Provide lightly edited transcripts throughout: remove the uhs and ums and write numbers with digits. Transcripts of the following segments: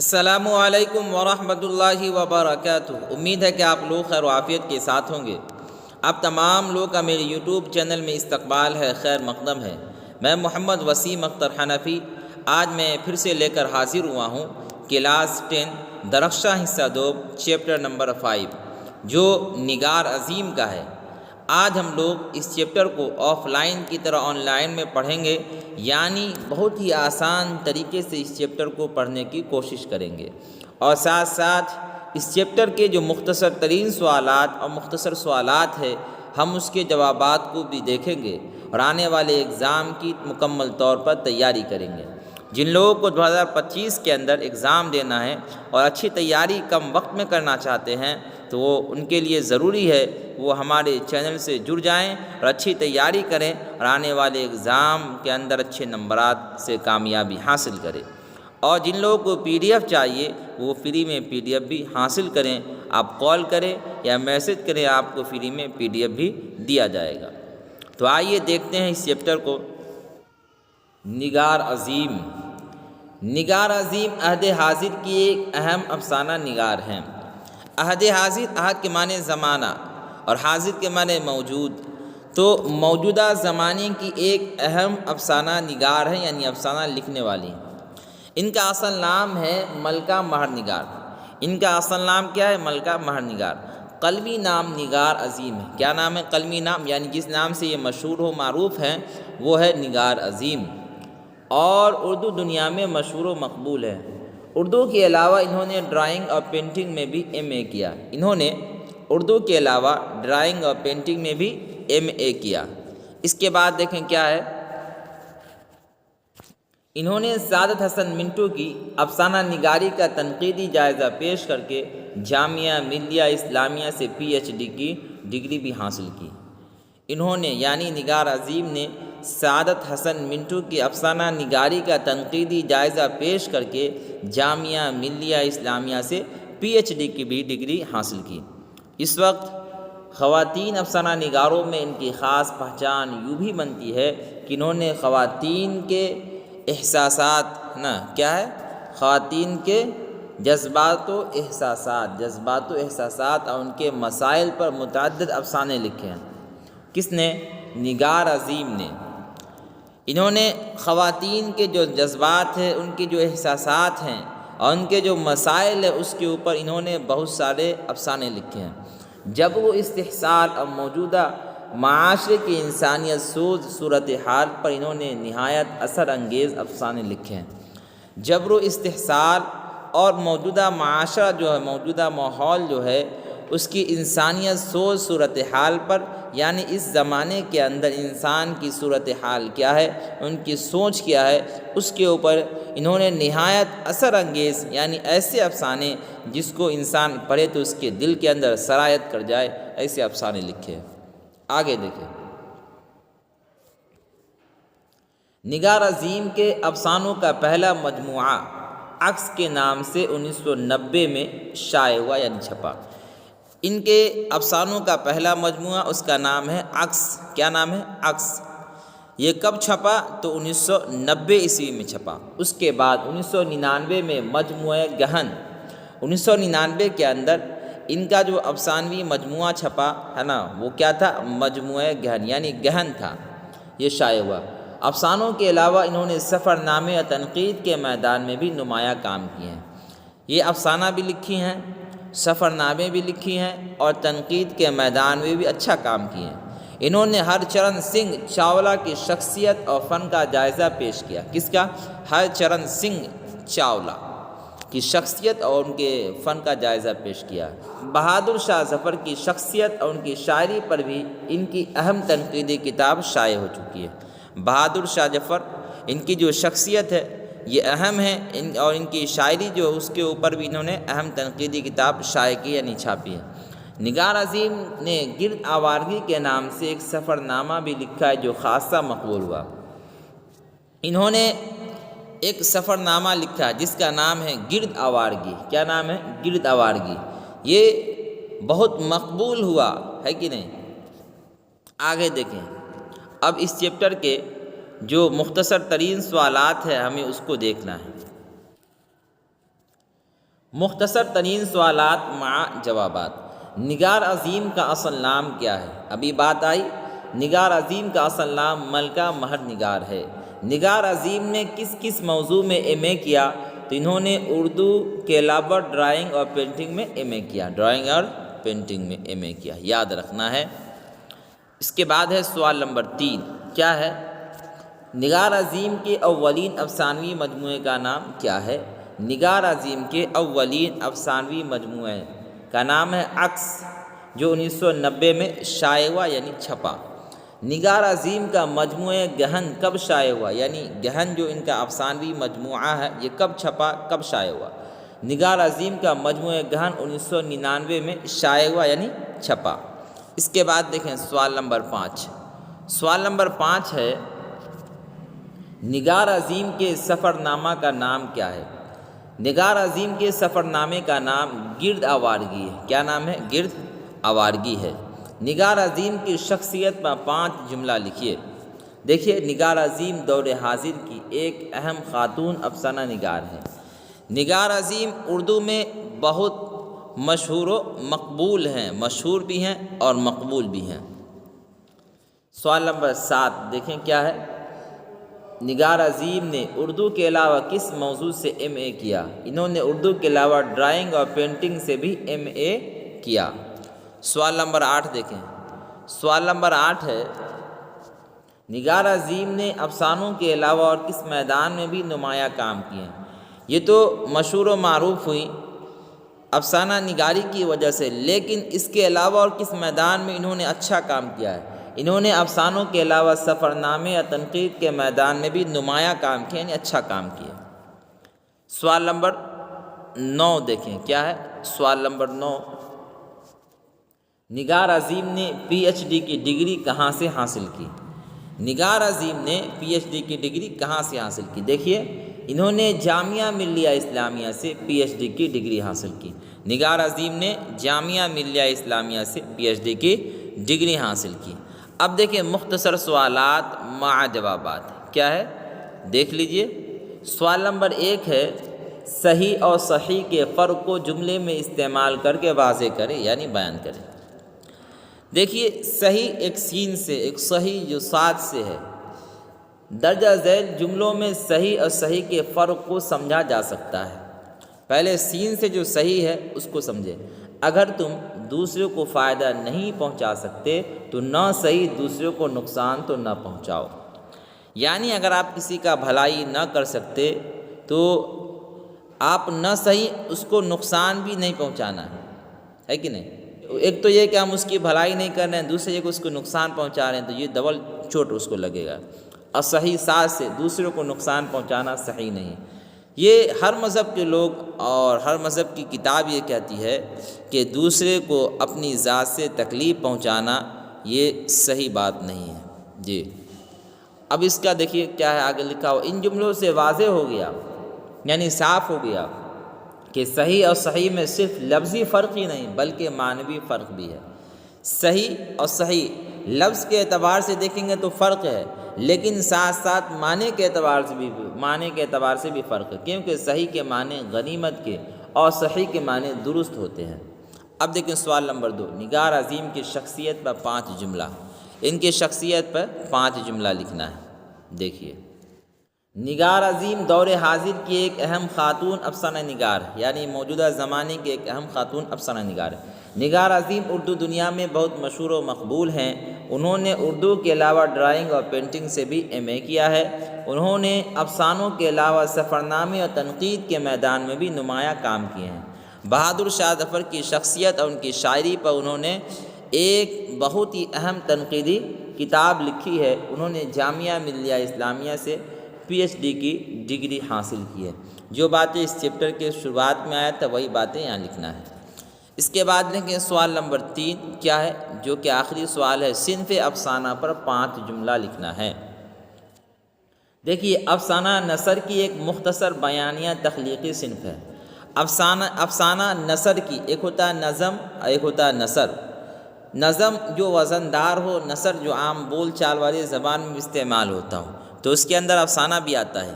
السلام علیکم ورحمۃ اللہ وبرکاتہ۔ امید ہے کہ آپ لوگ خیر و عافیت کے ساتھ ہوں گے۔ آپ تمام لوگ کا میرے یوٹیوب چینل میں استقبال ہے، خیر مقدم ہے۔ میں محمد وسیم اختر حنفی آج میں پھر سے لے کر حاضر ہوا ہوں کلاس 10 درخشاں حصہ 2 چیپٹر نمبر 5 جو نگار عظیم کا ہے۔ آج ہم لوگ اس چیپٹر کو آف لائن کی طرح آن لائن میں پڑھیں گے، یعنی بہت ہی آسان طریقے سے اس چیپٹر کو پڑھنے کی کوشش کریں گے، اور ساتھ ساتھ اس چیپٹر کے جو مختصر ترین سوالات اور مختصر سوالات ہیں ہم اس کے جوابات کو بھی دیکھیں گے اور آنے والے ایگزام کی مکمل طور پر تیاری کریں گے۔ جن لوگوں کو 2025 کے اندر ایگزام دینا ہے اور اچھی تیاری کم وقت میں کرنا چاہتے ہیں تو وہ ان کے لیے ضروری ہے وہ ہمارے چینل سے جڑ جائیں اور اچھی تیاری کریں اور آنے والے ایگزام کے اندر اچھے نمبرات سے کامیابی حاصل کریں۔ اور جن لوگوں کو PDF چاہیے وہ فری میں PDF بھی حاصل کریں، آپ کال کریں یا میسج کریں، آپ کو فری میں PDF بھی دیا جائے گا۔ تو آئیے دیکھتے ہیں اس چیپٹر کو۔ نگار عظیم۔ نگار عظیم عہد حاضر کی ایک اہم افسانہ نگار ہیں۔ عہد حاضر، عہد کے معنی زمانہ اور حاضر کے معنی موجود، تو موجودہ زمانے کی ایک اہم افسانہ نگار ہے، یعنی افسانہ لکھنے والی۔ ان کا اصل نام ہے ملکہ مہر نگار۔ ان کا اصل نام کیا ہے؟ ملکہ مہر نگار۔ قلمی نام نگار عظیم ہے۔ کیا نام ہے؟ قلمی نام، یعنی جس نام سے یہ مشہور و معروف ہیں وہ ہے نگار عظیم، اور اردو دنیا میں مشہور و مقبول ہے۔ اردو کے علاوہ انہوں نے ڈرائنگ اور پینٹنگ میں بھی MA کیا۔ انہوں نے اردو کے علاوہ ڈرائنگ اور پینٹنگ میں بھی MA کیا۔ اس کے بعد دیکھیں کیا ہے، انہوں نے سعادت حسن منٹو کی افسانہ نگاری کا تنقیدی جائزہ پیش کر کے جامعہ ملیہ اسلامیہ سے PhD کی ڈگری بھی حاصل کی۔ انہوں نے یعنی نگار عظیم نے سعادت حسن منٹو کی افسانہ نگاری کا تنقیدی جائزہ پیش کر کے جامعہ ملیہ اسلامیہ سے PhD کی بھی ڈگری حاصل کی۔ اس وقت خواتین افسانہ نگاروں میں ان کی خاص پہچان یوں بھی بنتی ہے کہ انہوں نے خواتین کے احساسات کیا ہے؟ خواتین کے جذبات و احساسات اور ان کے مسائل پر متعدد افسانے لکھے ہیں۔ کس نے؟ نگار عظیم نے۔ انہوں نے خواتین کے جو جذبات ہیں، ان کے جو احساسات ہیں اور ان کے جو مسائل ہیں اس کے اوپر انہوں نے بہت سارے افسانے لکھے ہیں۔ جب وہ استحصال اور موجودہ معاشرے کی انسانیت سوز صورتحال پر انہوں نے نہایت اثر انگیز افسانے لکھے ہیں۔ جبر و استحصال اور موجودہ معاشرہ جو ہے، موجودہ ماحول جو ہے، اس کی انسانیت سوز صورتحال پر، یعنی اس زمانے کے اندر انسان کی صورتحال کیا ہے، ان کی سوچ کیا ہے، اس کے اوپر انہوں نے نہایت اثر انگیز یعنی ایسے افسانے جس کو انسان پڑھے تو اس کے دل کے اندر سرایت کر جائے، ایسے افسانے لکھے۔ آگے دیکھیں، نگار عظیم کے افسانوں کا پہلا مجموعہ عکس کے نام سے 1990 میں شائع ہوا، یعنی چھپا۔ ان کے افسانوں کا پہلا مجموعہ، اس کا نام ہے عکس۔ کیا نام ہے؟ عکس۔ یہ کب چھپا؟ تو 1990 عیسوی میں چھپا۔ اس کے بعد 1999 میں مجموعہ گہن، 1999 کے اندر ان کا جو افسانوی مجموعہ چھپا ہے نا، وہ کیا تھا؟ مجموعہ گہن، یعنی گہن تھا، یہ شائع ہوا۔ افسانوں کے علاوہ انہوں نے سفر نامے اور تنقید کے میدان میں بھی نمایاں کام کیے ہیں۔ یہ افسانہ بھی لکھی ہیں، سفر نامے بھی لکھی ہیں اور تنقید کے میدان میں بھی اچھا کام کیے ہیں۔ انہوں نے ہر چرن سنگھ چاولہ کی شخصیت اور فن کا جائزہ پیش کیا۔ کس کا؟ ہر چرن سنگھ چاولہ کی شخصیت اور ان کے فن کا جائزہ پیش کیا۔ بہادر شاہ ظفر کی شخصیت اور ان کی شاعری پر بھی ان کی اہم تنقیدی کتاب شائع ہو چکی ہے۔ بہادر شاہ ظفر، ان کی جو شخصیت ہے یہ اہم ہے، اور ان کی شاعری جو اس کے اوپر بھی انہوں نے اہم تنقیدی کتاب شائع کی، یعنی چھاپی ہے۔ نگار عظیم نے گرد آوارگی کے نام سے ایک سفر نامہ بھی لکھا ہے جو خاصا مقبول ہوا۔ انہوں نے ایک سفر نامہ لکھا ہے جس کا نام ہے گرد آوارگی۔ کیا نام ہے؟ گرد آوارگی۔ یہ بہت مقبول ہوا ہے کہ نہیں؟ آگے دیکھیں، اب اس چیپٹر کے جو مختصر ترین سوالات ہیں ہمیں اس کو دیکھنا ہے۔ مختصر ترین سوالات مع جوابات۔ نگار عظیم کا اصل نام کیا ہے؟ ابھی بات آئی، نگار عظیم کا اصل نام ملکہ مہر نگار ہے۔ نگار عظیم نے کس کس موضوع میں ایم اے کیا؟ تو انہوں نے اردو کے علاوہ ڈرائنگ اور پینٹنگ میں ایم اے کیا، ڈرائنگ اور پینٹنگ میں ایم اے کیا، یاد رکھنا ہے۔ اس کے بعد ہے سوال نمبر 3، کیا ہے؟ نگار عظیم کے اولین افسانوی مجموعے کا نام کیا ہے؟ نگار عظیم کے اولین افسانوی مجموعے کا نام ہے عکس، جو 1990 میں شائع ہوا یعنی چھپا۔ نگار عظیم کا مجموعہ گہن کب شائع ہوا؟ یعنی گہن جو ان کا افسانوی مجموعہ ہے یہ کب چھپا، کب شائع ہوا؟ نگار عظیم کا مجموعہ گہن 1999 میں شائع ہوا یعنی چھپا۔ اس کے بعد دیکھیں سوال نمبر 5۔ سوال نمبر 5 ہے، نگار عظیم کے سفر نامہ کا نام کیا ہے؟ نگار عظیم کے سفر نامے کا نام گرد آوارگی ہے۔ کیا نام ہے؟ گرد آوارگی ہے۔ نگار عظیم کی شخصیت پر 5 جملہ لکھیے۔ دیکھیے، نگار عظیم دور حاضر کی ایک اہم خاتون افسانہ نگار ہے۔ نگار عظیم اردو میں بہت مشہور و مقبول ہیں، مشہور بھی ہیں اور مقبول بھی ہیں۔ سوال نمبر 7 دیکھیں کیا ہے؟ نگار عظیم نے اردو کے علاوہ کس موضوع سے ایم اے کیا؟ انہوں نے اردو کے علاوہ ڈرائنگ اور پینٹنگ سے بھی ایم اے کیا۔ سوال نمبر 8 دیکھیں۔ سوال نمبر 8 ہے، نگار عظیم نے افسانوں کے علاوہ اور کس میدان میں بھی نمایاں کام کیے ہیں؟ یہ تو مشہور و معروف ہوئی افسانہ نگاری کی وجہ سے، لیکن اس کے علاوہ اور کس میدان میں انہوں نے اچھا کام کیا ہے؟ انہوں نے افسانوں کے علاوہ سفر نامے یا تنقید کے میدان میں بھی نمایاں کام کیا، یعنی اچھا کام کیا۔ سوال نمبر 9 دیکھیں کیا ہے؟ سوال نمبر 9، نگار عظیم نے پی ایچ ڈی کی ڈگری کہاں سے حاصل کی؟ نگار عظیم نے پی ایچ ڈی کی ڈگری کہاں سے حاصل کی؟ دیکھیے، انہوں نے جامعہ ملیہ اسلامیہ سے پی ایچ ڈی کی ڈگری حاصل کی۔ نگار عظیم نے جامعہ ملیہ اسلامیہ سے پی ایچ ڈی کی ڈگری حاصل کی۔ اب دیکھیں مختصر سوالات مع جوابات، کیا ہے؟ دیکھ لیجئے۔ سوال نمبر 1 ہے، صحیح اور صحیح کے فرق کو جملے میں استعمال کر کے واضح کریں، یعنی بیان کریں۔ دیکھیے، صحیح ایک سین سے، ایک صحیح جو صاد سے ہے۔ درجہ ذیل جملوں میں صحیح اور صحیح کے فرق کو سمجھا جا سکتا ہے۔ پہلے سین سے جو صحیح ہے اس کو سمجھے۔ اگر تم دوسروں کو فائدہ نہیں پہنچا سکتے تو نہ صحیح دوسروں کو نقصان تو نہ پہنچاؤ۔ یعنی اگر آپ کسی کا بھلائی نہ کر سکتے تو آپ نہ صحیح اس کو نقصان بھی نہیں پہنچانا ہے کہ نہیں؟ ایک تو یہ کہ ہم اس کی بھلائی نہیں کر رہے ہیں، دوسرے یہ کہ اس کو نقصان پہنچا رہے ہیں، تو یہ ڈبل چوٹ اس کو لگے گا۔ اور صحیح ساز سے دوسروں کو نقصان پہنچانا صحیح نہیں۔ یہ ہر مذہب کے لوگ اور ہر مذہب کی کتاب یہ کہتی ہے کہ دوسرے کو اپنی ذات سے تکلیف پہنچانا یہ صحیح بات نہیں ہے۔ جی، اب اس کا دیکھیے کیا ہے آگے لکھا ہو۔ ان جملوں سے واضح ہو گیا، یعنی صاف ہو گیا کہ صحیح اور صحیح میں صرف لفظی فرق ہی نہیں بلکہ معنوی فرق بھی ہے۔ صحیح اور صحیح لفظ کے اعتبار سے دیکھیں گے تو فرق ہے، لیکن ساتھ ساتھ معنی کے اعتبار سے بھی فرق ہے، کیونکہ صحیح کے معنی غنیمت کے اور صحیح کے معنی درست ہوتے ہیں۔ اب دیکھیں سوال نمبر 2، نگار عظیم کی شخصیت پر 5 جملہ۔ ان کی شخصیت پر 5 جملہ لکھنا ہے۔ دیکھیے، نگار عظیم دور حاضر کی ایک اہم خاتون افسانہ نگار ہے، یعنی موجودہ زمانے کی ایک اہم خاتون افسانہ نگار ہے۔ نگار عظیم اردو دنیا میں بہت مشہور و مقبول ہیں۔ انہوں نے اردو کے علاوہ ڈرائنگ اور پینٹنگ سے بھی ایم اے کیا ہے۔ انہوں نے افسانوں کے علاوہ سفر نامے اور تنقید کے میدان میں بھی نمایاں کام کیے ہیں۔ بہادر شاہ ظفر کی شخصیت اور ان کی شاعری پر انہوں نے ایک بہت ہی اہم تنقیدی کتاب لکھی ہے۔ انہوں نے جامعہ ملیہ اسلامیہ سے پی ایچ ڈی کی ڈگری حاصل کی ہے۔ جو باتیں اس چیپٹر کے شروعات میں آیا تھا وہی باتیں یہاں لکھنا ہے۔ اس کے بعد لکھیں سوال نمبر 3 کیا ہے، جو کہ آخری سوال ہے، صنف افسانہ پر 5 جملہ لکھنا ہے۔ دیکھیے، افسانہ نثر کی ایک مختصر بیانیہ تخلیقی صنف ہے۔ افسانہ نثر کی ایک ہوتا ہے نظم اور ایک ہوتا ہے نثر۔ نظم جو وزندار ہو، نثر جو عام بول چال والی زبان میں استعمال ہوتا ہو، تو اس کے اندر افسانہ بھی آتا ہے۔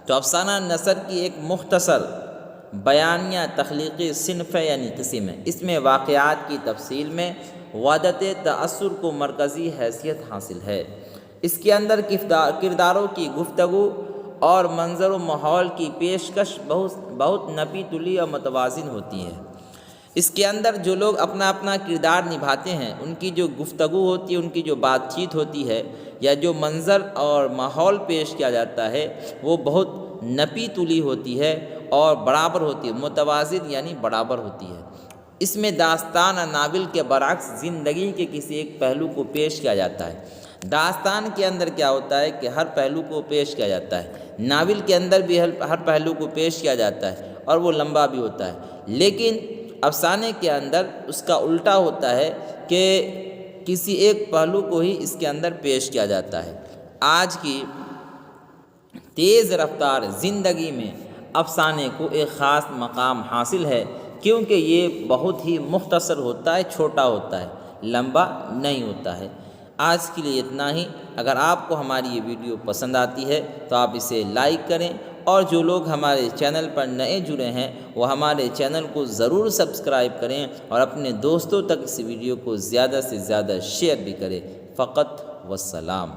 تو افسانہ نثر کی ایک مختصر بیانیہ تخلیقی صنف ہے یعنی قسم ہے۔ اس میں واقعات کی تفصیل میں وحدت تأثر کو مرکزی حیثیت حاصل ہے۔ اس کے اندر کرداروں کی گفتگو اور منظر و ماحول کی پیشکش بہت نپی تلی اور متوازن ہوتی ہے۔ اس کے اندر جو لوگ اپنا اپنا کردار نبھاتے ہیں ان کی جو گفتگو ہوتی ہے، ان کی جو بات چیت ہوتی ہے یا جو منظر اور ماحول پیش کیا جاتا ہے وہ بہت نپی تلی ہوتی ہے اور برابر ہوتی ہے، متوازن یعنی برابر ہوتی ہے۔ اس میں داستان اور ناول کے برعکس زندگی کے کسی ایک پہلو کو پیش کیا جاتا ہے۔ داستان کے اندر کیا ہوتا ہے کہ ہر پہلو کو پیش کیا جاتا ہے، ناول کے اندر بھی ہر پہلو کو پیش کیا جاتا ہے اور وہ لمبا بھی ہوتا ہے، لیکن افسانے کے اندر اس کا الٹا ہوتا ہے کہ کسی ایک پہلو کو ہی اس کے اندر پیش کیا جاتا ہے۔ آج کی تیز رفتار زندگی میں افسانے کو ایک خاص مقام حاصل ہے کیونکہ یہ بہت ہی مختصر ہوتا ہے، چھوٹا ہوتا ہے، لمبا نہیں ہوتا ہے۔ آج کے لیے اتنا ہی۔ اگر آپ کو ہماری یہ ویڈیو پسند آتی ہے تو آپ اسے لائک کریں، اور جو لوگ ہمارے چینل پر نئے جڑے ہیں وہ ہمارے چینل کو ضرور سبسکرائب کریں اور اپنے دوستوں تک اس ویڈیو کو زیادہ سے زیادہ شیئر بھی کریں۔ فقط والسلام۔